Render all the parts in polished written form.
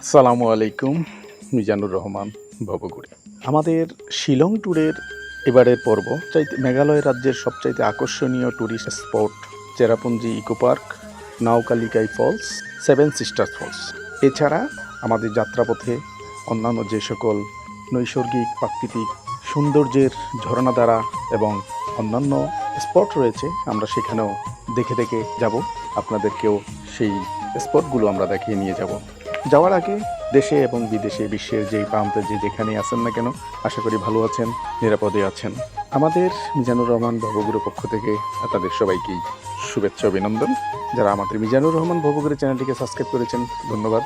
আসসালামু আলাইকুম। মিজানুর রহমান ভবঘুরে। আমাদের শিলং ট্যুরের এবারের পর্ব মেঘালয় রাজ্যের সবচাইতে আকর্ষণীয় tourist spot Cherrapunji eco park, Nohkalikai falls, seven sisters falls. এছাড়া আমাদের যাত্রাপথে অন্যান্য যে সকল নৈসর্গিক প্রাকৃতিক সৌন্দর্যের ঝরনাধারা এবং অন্যান্য স্পট রয়েছে, আমরা সেখানেও দেখে দেখে যাব। আপনাদেরকেও সেই স্পটগুলো আমরা দেখিয়ে নিয়ে যাব। যাওয়ার আগে দেশে এবং বিদেশে বিশ্বের যেই প্রান্তে যেখানেই আছেন না কেন, আশা করি ভালো আছেন, নিরাপদে আছেন। আমাদের মিজানুর রহমান ভবঘুরের পক্ষ থেকে তাদের সবাইকেই শুভেচ্ছা অভিনন্দন। যারা আমাদের মিজানুর রহমান ভবঘুরে চ্যানেলটিকে সাবস্ক্রাইব করেছেন ধন্যবাদ,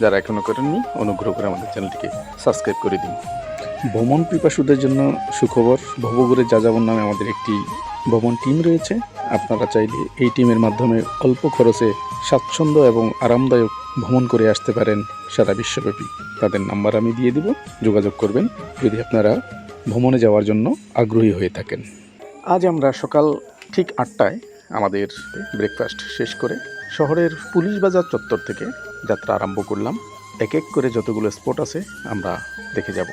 যারা এখনও করেননি অনুগ্রহ করে আমাদের চ্যানেলটিকে সাবস্ক্রাইব করে দিন। ভ্রমণ পিপাসুদের জন্য সুখবর, ভবঘুরে যাযাবর নামে আমাদের একটি ভ্রমণ টিম রয়েছে। আপনারা চাইলে এই টিমের মাধ্যমে অল্প খরচে স্বাচ্ছন্দ্য এবং আরামদায়ক ভ্রমণ করে আসতে পারেন সারা বিশ্বব্যাপী। তাদের নাম্বার আমি দিয়ে দিব, যোগাযোগ করবেন যদি আপনারা ভ্রমণে যাওয়ার জন্য আগ্রহী হয়ে থাকেন। আজ আমরা সকাল ঠিক 8টায় আমাদের ব্রেকফাস্ট শেষ করে শহরের পুলিশ বাজার চত্বর থেকে যাত্রা আরম্ভ করলাম। এক এক করে যতগুলো স্পট আছে আমরা দেখে যাব।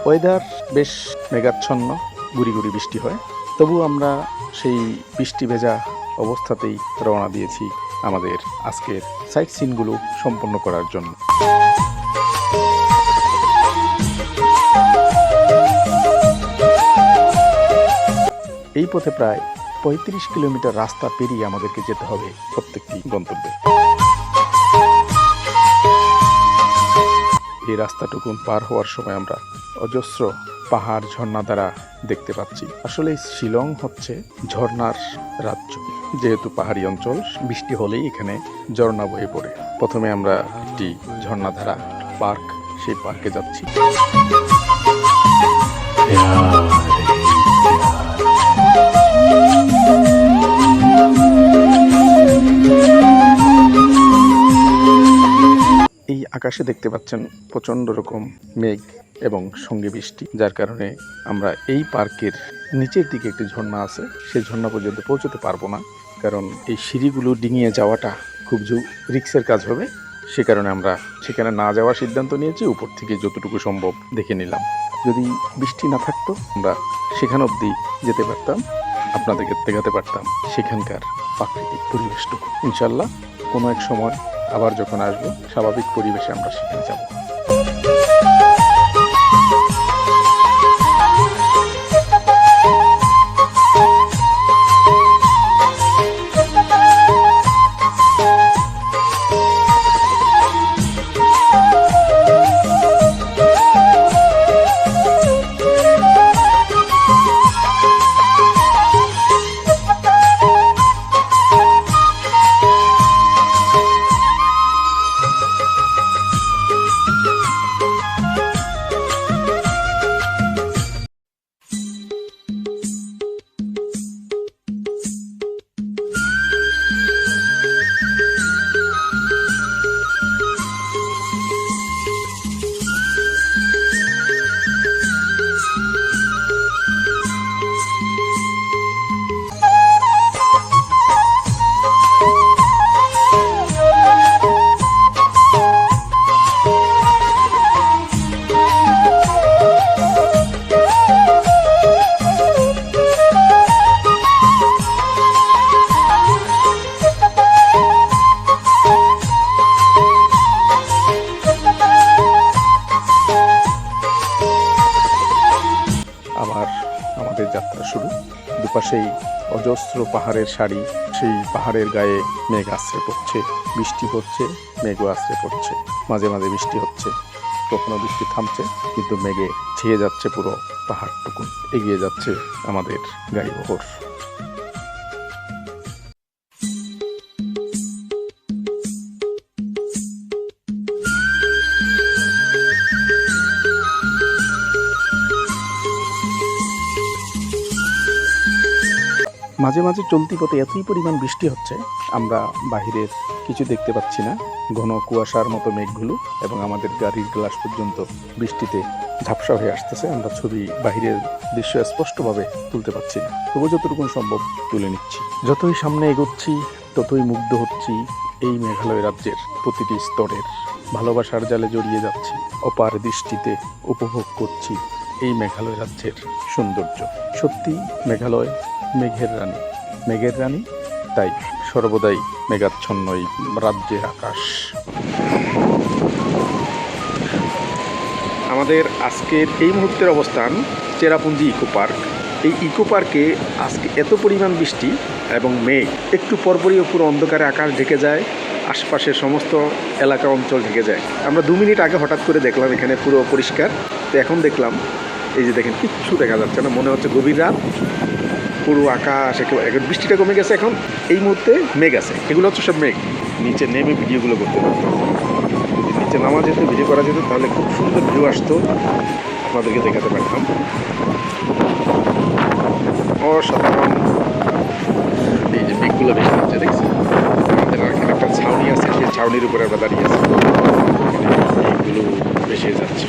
ওয়েদার বেশ মেঘাচ্ছন্ন, গুড়ি গুড়ি বৃষ্টি হয়, তবু আমরা সেই বৃষ্টি ভেজা অবস্থাতেই রওনা দিয়েছি আমাদের আজকের সাইট সিনগুলো সম্পন্ন করার জন্য। এই পথে প্রায় 35 কিলোমিটার রাস্তা পেরিয়ে আমাদেরকে যেতে হবে প্রত্যেকটি গন্তব্যে। এই রাস্তাটুকু পার হওয়ার সময় আমরা অজস্র পাহাড় ঝর্ণা দ্বারা দেখতে পাচ্ছি। আসলে শিলং হচ্ছে ঝর্ণার রাজ্য, যেহেতু পাহাড়ি অঞ্চল, বৃষ্টি হলেই এখানে ঝর্ণা বয়ে পড়ে। প্রথমে আমরা একটি ঝর্ণাধারা পার্ক, সেই পার্কে যাচ্ছি। এই আকাশে দেখতে পাচ্ছেন প্রচণ্ড রকম মেঘ এবং সঙ্গে বৃষ্টি, যার কারণে আমরা এই পার্কের নিচের দিকে একটি ঝর্ণা আছে, সেই ঝর্ণা পর্যন্ত পৌঁছতে পারবো না, কারণ এই সিঁড়িগুলো ডিঙিয়ে যাওয়াটা খুব রিস্কের কাজ হবে। সে কারণে আমরা সেখানে না যাওয়ার সিদ্ধান্ত নিয়েছি। উপর থেকে যতটুকু সম্ভব দেখে নিলাম। যদি বৃষ্টি না থাকতো আমরা সেখান অবধি যেতে পারতাম, আপনাদেরকে দেখাতে পারতাম সেখানকার প্রাকৃতিক পরিবেশটুকু। ইনশাল্লাহ কোনো এক সময় আবার যখন আসবো, স্বাভাবিক পরিবেশে আমরা সেখানে যাব। আমাদের যাত্রা শুরু। দুপাশেই অজস্র পাহাড়ের সারি, সেই পাহাড়ের গায়ে মেঘ আশ্রে পড়ছে, বৃষ্টি পড়ছে, মেঘও আশ্রে পড়ছে, মাঝে মাঝে বৃষ্টি হচ্ছে, কখনো বৃষ্টি থামছে, কিন্তু মেঘে ছেয়ে যাচ্ছে পুরো পাহাড়টুকু। এগিয়ে যাচ্ছে আমাদের গাড়ি বহর। মাঝে মাঝে চলতি পথে এতই পরিমাণ বৃষ্টি হচ্ছে, আমরা বাহিরের কিছু দেখতে পাচ্ছি না। ঘন কুয়াশার মতো মেঘগুলো এবং আমাদের গাড়ির গ্লাস পর্যন্ত বৃষ্টিতে ঝাপসা হয়ে আসতেছে। আমরা ছবি বাহিরের দৃশ্য স্পষ্টভাবে তুলতে পারছি না, তবু যতটুকু সম্ভব তুলে নিচ্ছি। যতই সামনে এগোচ্ছি ততই মুগ্ধ হচ্ছি এই মেঘালয় রাজ্যের প্রতিটি স্তরের। ভালোবাসার জালে জড়িয়ে যাচ্ছি, অপার দৃষ্টিতে উপভোগ করছি এই মেঘালয় রাজ্যের সৌন্দর্য। সত্যি মেঘালয় মেঘের রানী, মেঘের রানী, তাই সর্বদাই মেঘাচ্ছন্ন এই রাজ্যের আকাশ। আমাদের আজকের এই মুহূর্তের অবস্থান চেরাপুঞ্জি ইকো পার্ক। এই ইকো পার্কে আজকে এত পরিমাণ বৃষ্টি এবং মেঘ, একটু পরপরই পুরো অন্ধকারে আকাশ ঢেকে যায়, আশপাশের সমস্ত এলাকা অঞ্চল ঢেকে যায়। আমরা 2 মিনিট আগে হঠাৎ করে দেখলাম এখানে পুরো পরিষ্কার, তো এখন দেখলাম এই যে দেখেন কিচ্ছু দেখা যাচ্ছে না, মনে হচ্ছে গভীর রাত, পুরো আকাশ এখন বৃষ্টিটা কমে গেছে। এখন এই মুহূর্তে মেঘ আছে, এগুলো হচ্ছে সব মেঘ। নিচে নেমে ভিডিওগুলো করতে পারতাম, যদি নিচে নামা যেত, ভিডিও করা যেত, তাহলে খুব সুন্দর ভিউ আসতো, আপনাদেরকে দেখাতে পারতাম। অসাধারণ এই যে মেঘগুলো বেশি হচ্ছে দেখছেন। আমাদের এখানে একটা ছাউনি আছে, সেই ছাউনির উপরে আমরা দাঁড়িয়ে আছি, এইগুলো বেশি যাচ্ছে।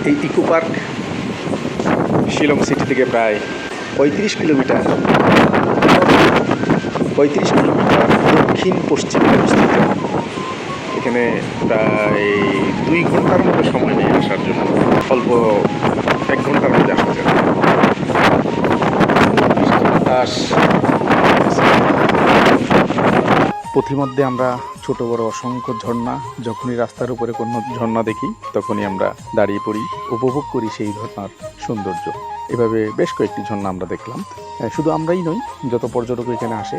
এই ইকো পার্ক শিলং সিটি থেকে প্রায় 35 কিলোমিটার দক্ষিণ পশ্চিমে অবস্থিত। এখানে প্রায় 2 ঘন্টার মতো সময় নেই আসার জন্য, অল্প 1 ঘন্টার মধ্যে আসা যায়। পথিমধ্যে আমরা ছোট বড় অসংখ্য ঝর্ণা, যখনই রাস্তার উপরে কোনো ঝর্ণা দেখি তখনই আমরা দাঁড়িয়ে পড়ি, উপভোগ করি সেই ঝর্ণার সৌন্দর্য। এভাবে বেশ কয়েকটি ঝর্ণা আমরা দেখলাম। শুধু আমরাই নই, যত পর্যটক এখানে আসে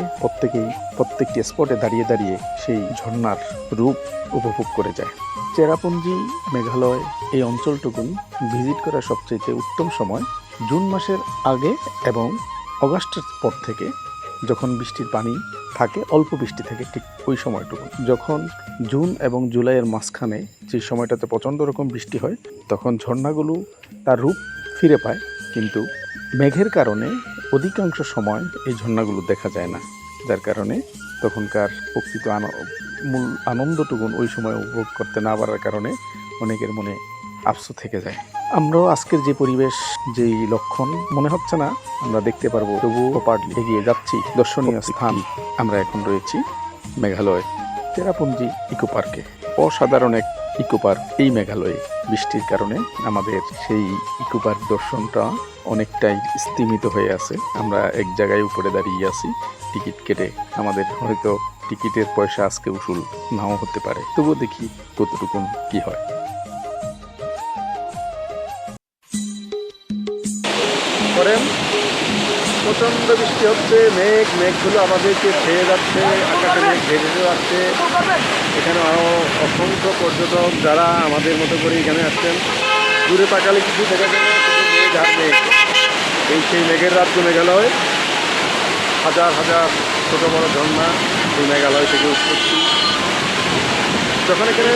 প্রত্যেকটি স্পটে দাঁড়িয়ে দাঁড়িয়ে সেই ঝর্ণার রূপ উপভোগ করে যায়। চেরাপুঞ্জি মেঘালয় এই অঞ্চলটুকুন ভিজিট করার সবচেয়ে উত্তম সময় জুন মাসের আগে এবং অগাস্টের পর থেকে, যখন বৃষ্টির পানি থাকে, অল্প বৃষ্টি থাকে ঠিক ওই সময়টুকু। যখন জুন এবং জুলাইয়ের মাঝখানে যে সময়টাতে প্রচণ্ড রকম বৃষ্টি হয়, তখন ঝর্ণাগুলো তার রূপ ফিরে পায়, কিন্তু মেঘের কারণে অধিকাংশ সময় এই ঝর্ণাগুলো দেখা যায় না, যার কারণে তখনকার প্রকৃত মূল আনন্দটুকুন ওই সময় উপভোগ করতে না পারার কারণে অনেকের মনে আফসোস থেকে যায়। আমরাও আজকের যে পরিবেশ, যেই লক্ষণ মনে হচ্ছে না আমরা দেখতে পারবো, তবুও প্রপারলি এগিয়ে যাচ্ছি। দর্শনীয় স্থান আমরা এখন রয়েছি মেঘালয় চেরাপুঞ্জি ইকো পার্কে। অসাধারণ এক ইকো পার্ক এই মেঘালয়ে। বৃষ্টির কারণে আমাদের সেই ইকো পার্ক দর্শনটা অনেকটাই স্তীমিত হয়ে আছে। আমরা এক জায়গায় উপরে দাঁড়িয়ে আছি টিকিট কেটে। আমাদের হয়তো টিকিটের পয়সা আজকে উসুল নাও হতে পারে, তবুও দেখি কতটুকুন কি হয়। করেন প্রচণ্ড বৃষ্টি হচ্ছে, মেঘগুলো আমাদেরকে ছেয়ে যাচ্ছে, আকাশে মেঘ ভেসে যাচ্ছে। এখানে আরও অসংখ্য পর্যটক যারা আমাদের মতো করে এখানে আসছেন। দূরে তাকালে কিছু দেখা যায় না, শুধু মেঘ আর মেঘ। এই সেই মেঘের রাজ্য মেঘালয়। হাজার হাজার ছোটো বড়ো ঝর্ণা এই মেঘালয় থেকে উৎপত্তি। যখন এখানে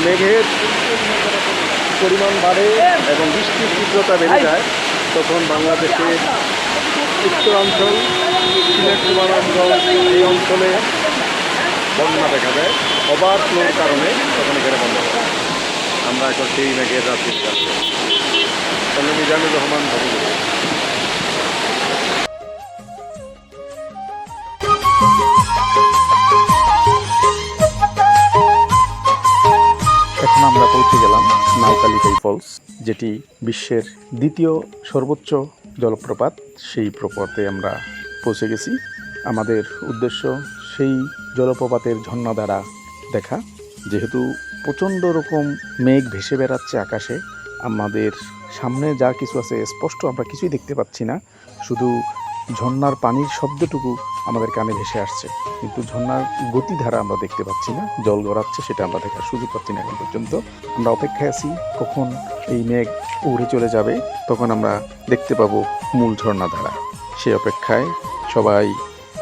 মেঘের পরিমাণ বাড়ে এবং বৃষ্টির তীব্রতা বেড়ে যায়, তখন বাংলাদেশের উত্তরাঞ্চল, সিলেট পূর্বাঞ্চল, এই অঞ্চলে বন্যা দেখা যায়। ওভারফ্লোর কারণে তখন এখানে বন্যা হয়। আমরা এখন সেই মেঘের রাজ্যে যাচ্ছি। তাহলে মিজানুর রহমান বাবুগুড়ি। এখন আমরা পৌঁছে গেলাম নাওকালিকাই ফলস, যেটি বিশ্বের দ্বিতীয় সর্বোচ্চ জলপ্রপাত। সেই প্রপাতে আমরা পৌঁছে গেছি। আমাদের উদ্দেশ্য সেই জলপ্রপাতের ঝর্ণা দ্বারা দেখা। যেহেতু প্রচণ্ড রকম মেঘ ভেসে বেড়াচ্ছে আকাশে, আমাদের সামনে যা কিছু আছে স্পষ্ট আমরা কিছুই দেখতে পাচ্ছি না, শুধু ঝর্ণার পানির শব্দটুকু আমাদের কানে ভেসে আসছে, কিন্তু ঝর্ণার গতিধারা আমরা দেখতে পাচ্ছি না। জল গড়াচ্ছে সেটা আমরা দেখার সুযোগ পাচ্ছি না এখন পর্যন্ত। আমরা অপেক্ষায় আছি কখন এই মেঘ উড়ে চলে যাবে, তখন আমরা দেখতে পাবো মূল ঝর্ণাধারা। সেই অপেক্ষায় সবাই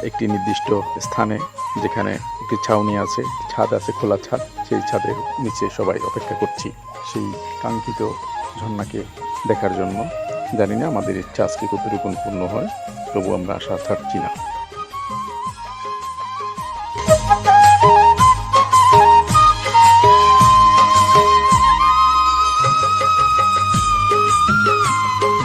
একটি নির্দিষ্ট স্থানে, যেখানে একটি ছাউনি আছে, ছাদ আছে, খোলা ছাদ। সেই ছাদের নিচে সবাই অপেক্ষা করছি সেই কাঙ্ক্ষিত ঝর্ণাকে দেখার জন্য। জানি না আমাদের ইচ্ছা আজকে কতটুকু পূর্ণ হয়, তবু আমরা আশা ছাড়ছি না।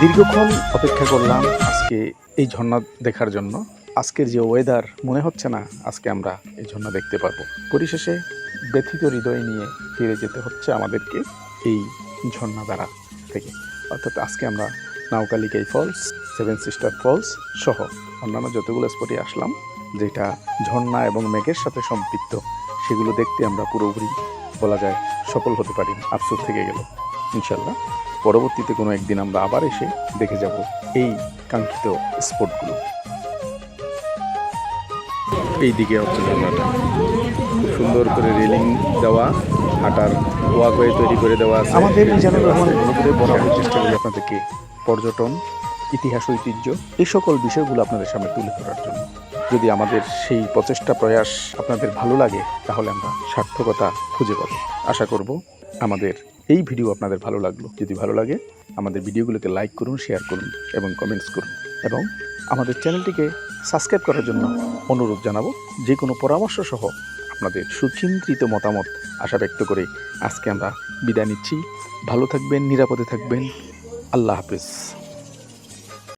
দীর্ঘক্ষণ অপেক্ষা করলাম আজকে এই ঝর্ণা দেখার জন্য। আজকের যে ওয়েদার, মনে হচ্ছে না আজকে আমরা এই ঝর্ণা দেখতে পারবো। পরিশেষে ব্যথিত হৃদয় নিয়ে ফিরে যেতে হচ্ছে আমাদেরকে এই ঝর্ণা দ্বারা থেকে। অর্থাৎ আজকে আমরা নাউকালিকাই ফলস, সেভেন সিস্টার ফলস সহ অন্যান্য যতগুলো স্পটে আসলাম, যেটা ঝর্ণা এবং মেঘের সাথে সম্পৃক্ত, সেগুলো দেখতে আমরা পুরোপুরি বলা যায় সফল হতে পারি। আফসোস থেকে গেল। ইনশাল্লাহ পরবর্তীতে কোনো একদিন আমরা আবার এসে দেখে যাব এই কাঙ্ক্ষিত স্পটগুলো। এই দিকে হচ্ছে ঝর্ণাটা, খুব সুন্দর করে রেলিং দেওয়া, হাঁটার ওয়াকওয়ে তৈরি করে দেওয়া আছে। আমাদের মিজানুর রহমান অনুকূলে বরাবর চেষ্টা করি আপনাদেরকে পর্যটন, ইতিহাস, ঐতিহ্য এই সকল বিষয়গুলো আপনাদের সামনে তুলে ধরার জন্য। যদি আমাদের সেই প্রচেষ্টা প্রয়াস আপনাদের ভালো লাগে, তাহলে আমরা সার্থকতা খুঁজে পাবো। আশা করব আমাদের এই ভিডিও আপনাদের ভালো লাগলো। যদি ভালো লাগে আমাদের ভিডিওগুলোকে লাইক করুন, শেয়ার করুন এবং কমেন্টস করুন, এবং আমাদের চ্যানেলটিকে সাবস্ক্রাইব করার জন্য অনুরোধ জানাবো। যে কোনো পরামর্শ সহ আপনাদের সুচিন্তিত মতামত আশা ব্যক্ত করে আজকে আমরা বিদায় নিচ্ছি। ভালো থাকবেন, নিরাপদে থাকবেন। আল্লাহ হাফেজ।